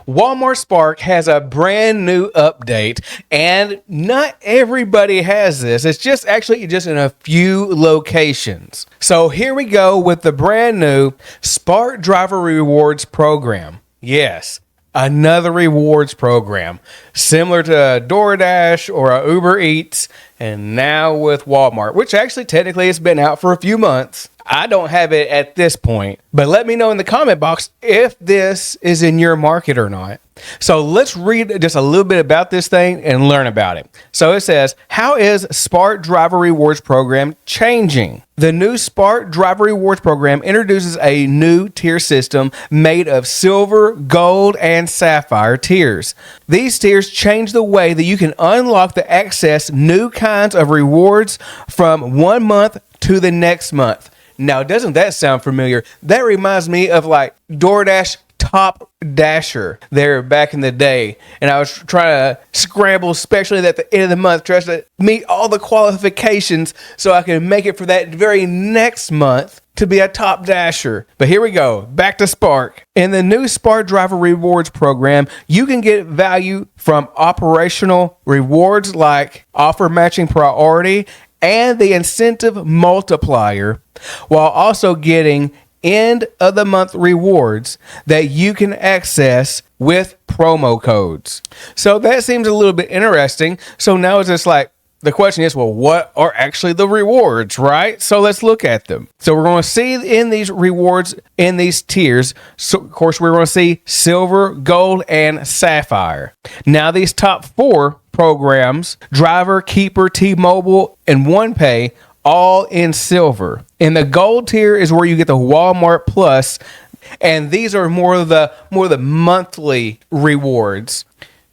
Walmart Spark has a brand new update, and not everybody has this. It's just in a few locations. So here we go with the brand new Spark Driver Rewards program. Yes, another rewards program similar to DoorDash or Uber Eats, and now with Walmart, which actually technically has been out for a few months. I don't have it at this point, but let me know in the comment box if this is in your market or not. So let's read just a little bit about this thing and learn about it. So it says, how is Spark Driver Rewards program changing? The new Spark Driver Rewards program introduces a new tier system made of silver, gold, and sapphire tiers. These tiers change the way that you can unlock the access new kinds of rewards from 1 month to the next month. Now, doesn't that sound familiar? That reminds me of like DoorDash Top Dasher there back in the day. And I was trying to scramble, especially at the end of the month, trying to meet all the qualifications so I can make it for that very next month to be a top dasher. But here we go. Back to Spark. In the new Spark Driver Rewards program, you can get value from operational rewards like offer matching priority and the incentive multiplier, while also getting end of the month rewards that you can access with promo codes. So that seems a little bit interesting. So now it's just like, the question is, well, what are actually the rewards, right? So let's look at them. So we're going to see in these rewards, in these tiers, so of course, we're going to see silver, gold, and sapphire. Now, these top 4 programs, Driver, Keeper, T-Mobile, and OnePay, all in silver. In the gold tier is where you get the Walmart Plus, and these are more of the monthly rewards.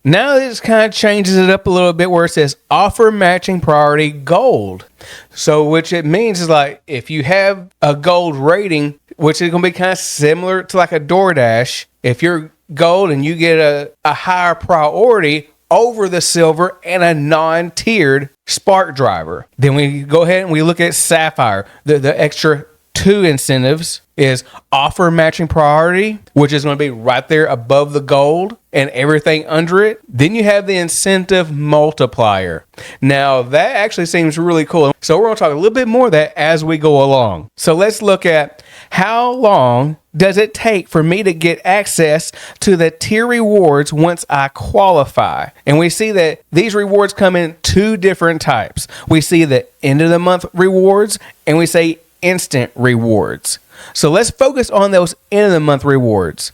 Now this kind of changes it up a little bit where it says offer matching priority gold. So which it means is like if you have a gold rating, which is going to be kind of similar to like a DoorDash, if you're gold and you get a higher priority over the silver and a non-tiered Spark driver. Then we go ahead and we look at Sapphire. The extra 2 incentives is offer matching priority, which is going to be right there above the gold and everything under it. Then you have the incentive multiplier. Now that actually seems really cool. So we're going to talk a little bit more of that as we go along. So let's look at how long does it take for me to get access to the tier rewards once I qualify? And we see that these rewards come in 2 different types. We see the end of the month rewards and we say instant rewards. So let's focus on those end of the month rewards.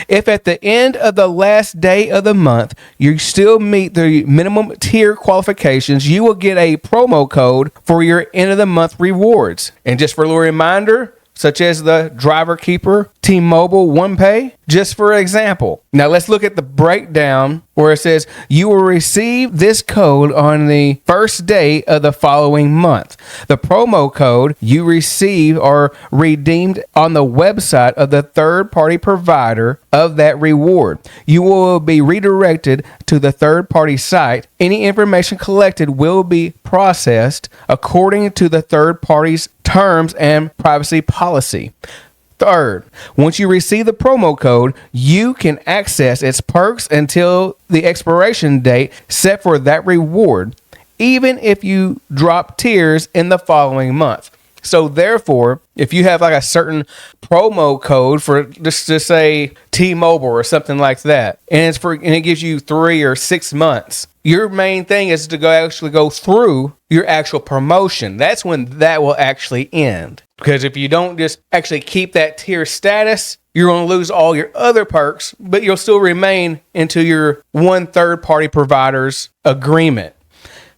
If at the end of the last day of the month, you still meet the minimum tier qualifications, you will get a promo code for your end of the month rewards. And just for a little reminder, such as the Driver, Keeper, T-Mobile, OnePay, just for example. Now let's look at the breakdown where it says you will receive this code on the first day of the following month. The promo code you receive are redeemed on the website of the third-party provider of that reward. You will be redirected to the third-party site. Any information collected will be processed according to the third party's terms and privacy policy. Third, once you receive the promo code, you can access its perks until the expiration date set for that reward, even if you drop tiers in the following month. So therefore, if you have like a certain promo code for just to say T-Mobile or something like that, and it gives you 3 or 6 months, your main thing is to go through your actual promotion. That's when that will actually end. Because if you don't just actually keep that tier status, you're going to lose all your other perks, but you'll still remain into your one third-party provider's agreement.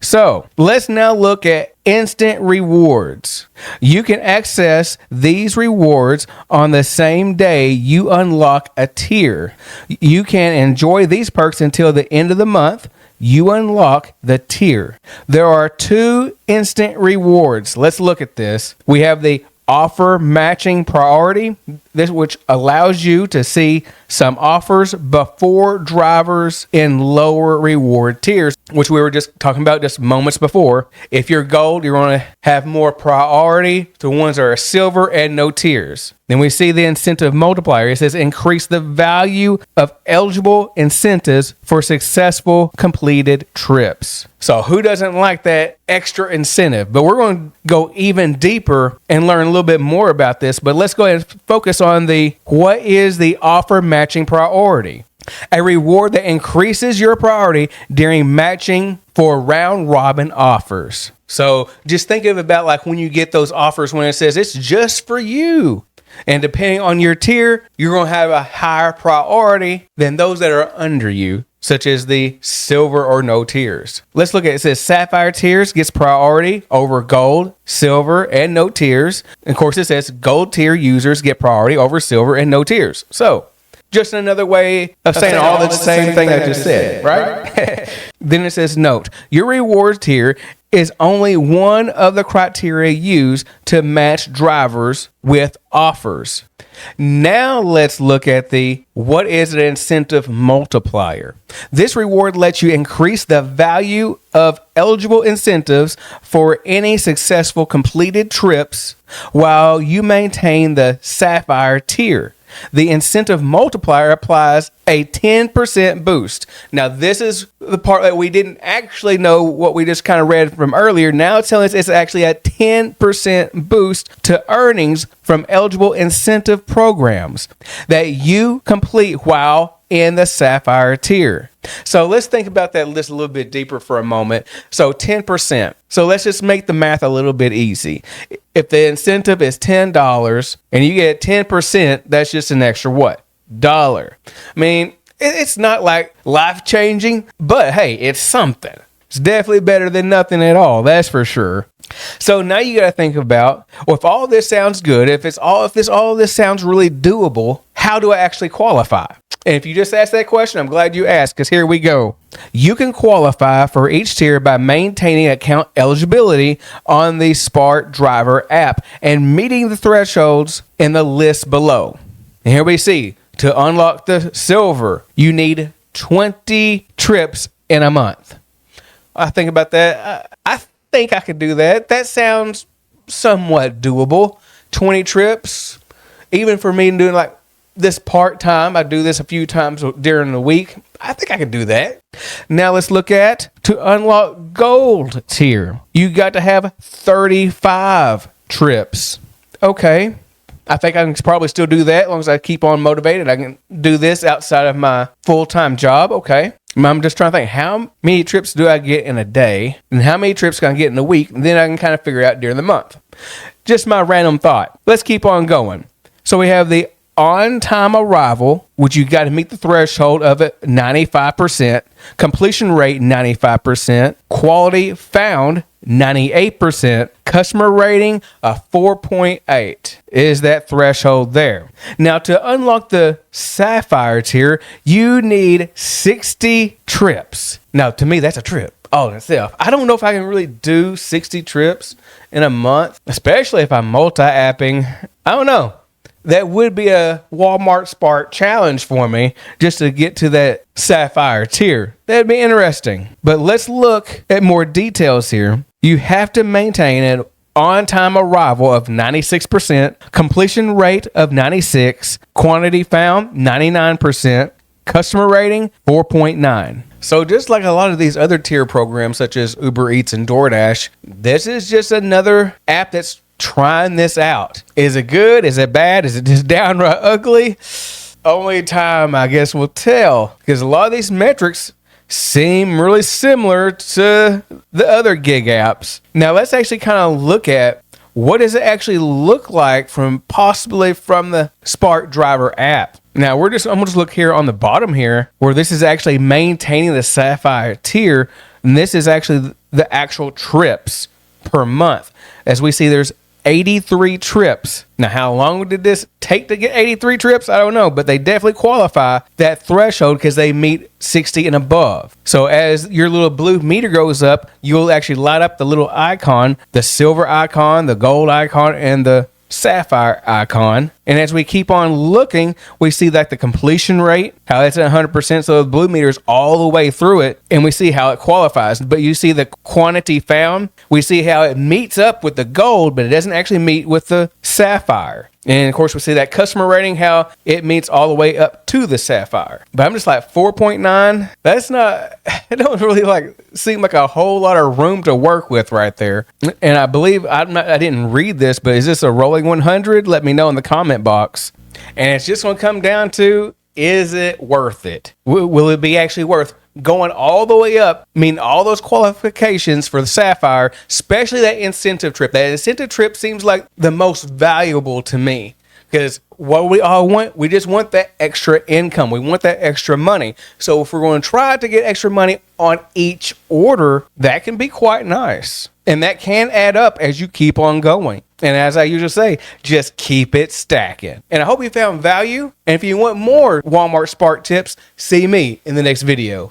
So let's now look at instant rewards. You can access these rewards on the same day you unlock a tier. You can enjoy these perks until the end of the month. You unlock the tier. There are 2 instant rewards. Let's look at this. We have the offer matching priority, this which allows you to see some offers before drivers in lower reward tiers, which we were just talking about just moments before. If you're gold, you're going to have more priority to ones that are silver and no tiers. Then we see the incentive multiplier. It says increase the value of eligible incentives for successful completed trips. So who doesn't like that extra incentive? But we're going to go even deeper and learn a little bit more about this. But let's go ahead and focus on what is the offer matching priority? A reward that increases your priority during matching for round robin offers. So just think of it about like when you get those offers when it says it's just for you. And depending on your tier, you're going to have a higher priority than those that are under you, such as the silver or no tiers. Let's look at it. It says Sapphire tiers gets priority over gold, silver, and no tiers. And of course, it says gold tier users get priority over silver and no tiers. So just another way of saying all the same thing I just said, right? Then it says, note, your reward tier is only one of the criteria used to match drivers with offers. Now let's look at what is an incentive multiplier. This reward lets you increase the value of eligible incentives for any successful completed trips while you maintain the Sapphire tier. The incentive multiplier applies a 10% boost. Now, this is the part that we didn't actually know what we just kind of read from earlier. Now it's telling us it's actually a 10% boost to earnings from eligible incentive programs that you complete while in the Sapphire tier. So let's think about that list a little bit deeper for a moment. So 10%. So let's just make the math a little bit easy. If the incentive is $10 and you get 10%, that's just an extra what? $1. I mean, it's not like life-changing, but hey, it's something. It's definitely better than nothing at all, that's for sure. So now you got to think about, well, if all this sounds good, if all of this sounds really doable, how do I actually qualify? And if you just asked that question, I'm glad you asked, because here we go. You can qualify for each tier by maintaining account eligibility on the Smart Driver app and meeting the thresholds in the list below. And here we see, to unlock the silver, you need 20 trips in a month. I think about that. I think I could do that. That sounds somewhat doable. 20 trips, even for me doing like this part-time. I do this a few times during the week. I think I could do that. Now let's look at to unlock gold tier. You got to have 35 trips. Okay. I think I can probably still do that as long as I keep on motivated. I can do this outside of my full-time job. Okay. I'm just trying to think, how many trips do I get in a day and how many trips can I get in a week? And then I can kind of figure out during the month. Just my random thought. Let's keep on going. So we have the on-time arrival, which you got to meet the threshold of it 95%, completion rate 95%, quality found 98%, customer rating a 4.8 is that threshold there. Now to unlock the Sapphire tier, you need 60 trips. Now to me, that's a trip all in itself. I don't know if I can really do 60 trips in a month, especially if I'm multi-apping. I don't know. That would be a Walmart Spark challenge for me just to get to that Sapphire tier. That'd be interesting. But let's look at more details here. You have to maintain an on-time arrival of 96%, completion rate of 96, quantity found 99%, customer rating 4.9. So just like a lot of these other tier programs such as Uber Eats and DoorDash, this is just another app that's trying this out. Is it good? Is it bad? Is it just downright ugly? Only time, I guess, will tell. Because a lot of these metrics seem really similar to the other gig apps. Now, let's actually kind of look at what does it actually look like possibly from the Smart Driver app. Now, I'm going to look here on the bottom here where this is actually maintaining the Sapphire tier. And this is actually the actual trips per month. As we see, there's 83 trips. Now, how long did this take to get 83 trips? I don't know, but they definitely qualify that threshold because they meet 60 and above. So as your little blue meter goes up, you'll actually light up the little icon, the silver icon, the gold icon, and the sapphire icon. And as we keep on looking, we see that the completion rate, how it's at 100%. So the blue meter is all the way through it. And we see how it qualifies. But you see the quantity found. We see how it meets up with the gold, but it doesn't actually meet with the sapphire. And of course, we see that customer rating, how it meets all the way up to the sapphire. But I'm just like 4.9. That's not, it don't really like seem like a whole lot of room to work with right there. And I believe, I didn't read this, but is this a rolling 100? Let me know in the comment box. And it's just going to come down to, is it worth it? Will it be actually worth going all the way up, meaning all those qualifications for the Sapphire, especially that incentive trip? That incentive trip seems like the most valuable to me, because what we all want, we just want that extra income. We want that extra money. So if we're going to try to get extra money on each order, that can be quite nice. And that can add up as you keep on going. And as I usually say, just keep it stacking. And I hope you found value. And if you want more Walmart Spark tips, see me in the next video.